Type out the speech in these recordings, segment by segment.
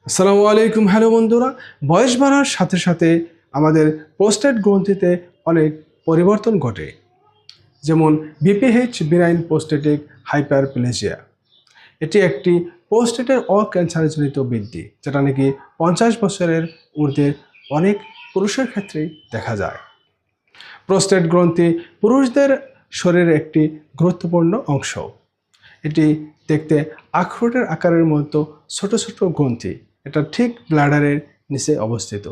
আসসালামু আলাইকুম। হ্যালো বন্ধুরা, বয়স বাড়ার সাথে সাথে আমাদের প্রোস্টেট গ্রন্থিতে অনেক পরিবর্তন ঘটে, যেমন বিপিএইচ বিনাইন প্রোস্টেটিক হাইপারপ্লেজিয়া। এটি একটি প্রোস্টেটের অক্যান্সারজনিত বৃদ্ধি, যেটা নাকি 50 বছরের ঊর্ধ্বে অনেক পুরুষের ক্ষেত্রেই দেখা যায়। প্রোস্টেট গ্রন্থি পুরুষদের শরীরের একটি গুরুত্বপূর্ণ অংশ। এটি দেখতে আখরোটের আকারের মতো ছোট ছোট গ্রন্থি। এটা ঠিক ব্লাডারের নিচে অবস্থিত,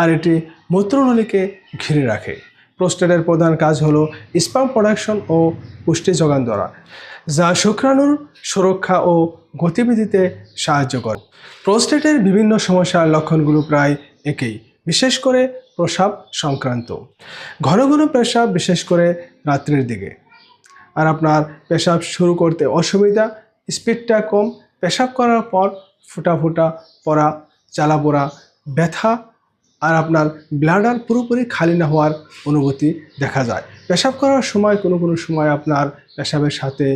আর এটি মূত্রনলীকে ঘিরে রাখে। প্রোস্টেটের প্রধান কাজ হলো স্পার্ম প্রোডাকশন ও পুষ্টি যোগান দেওয়া, যা শুক্রাণুর সুরক্ষা ও গতিবিধিতে সাহায্য করে। প্রোস্টেটের বিভিন্ন সমস্যার লক্ষণগুলো প্রায় একই, বিশেষ করে প্রস্রাব সংক্রান্ত। ঘন ঘন পেশাব, বিশেষ করে রাত্রির দিকে। আর আপনার পেশাব শুরু করতে অসুবিধা, স্পিডটা কম, পেশাব করার পর ফুটা ফুটা পড়া, জ্বালা পোড়া, ব্যথা, আর আপনার ব্লাডার পুরোপুরি খালি না হওয়ার অনুভূতি দেখা যায়। পেশাব করার সময় কোনো কোনো সময় আপনার পেশাবের সাথে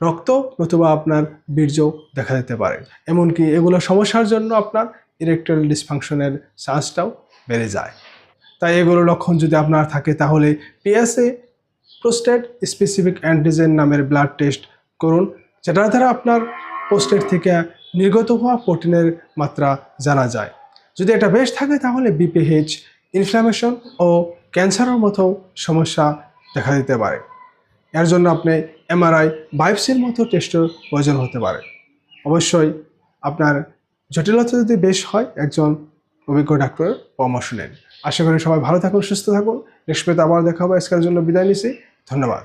রক্ত নতুবা আপনার বীর্য দেখা যেতে পারে। এমনকি এগুলো সমস্যার জন্য আপনার ইরেকটাইল ডিসফাংশনের চান্সটাও বেড়ে যায়। তাই এগুলো লক্ষণ যদি আপনার থাকে, তাহলে পিএসএ প্রোস্টেট স্পেসিফিক অ্যান্টিজেন নামের ব্লাড টেস্ট করুন, যেটার দ্বারা আপনার প্রোস্টেট থেকে নির্গত হওয়া প্রোটিনের মাত্রা জানা যায়। যদি এটা বেশ থাকে, তাহলে বিপিএইচ, ইনফ্ল্যামেশন ও ক্যান্সারের মতো সমস্যা দেখা দিতে পারে। এর জন্য আপনি এমআরআই, বায়োপসির মতো টেস্টের প্রয়োজন হতে পারে। অবশ্যই আপনার জটিলতা যদি বেশ হয়, একজন অভিজ্ঞ ডাক্তারের পরামর্শ নেন। আশা করি সবাই ভালো থাকুন, সুস্থ থাকুন। নেক্সট পেতে আবার দেখা হবে। আজকের জন্য বিদায় নিচ্ছি। ধন্যবাদ।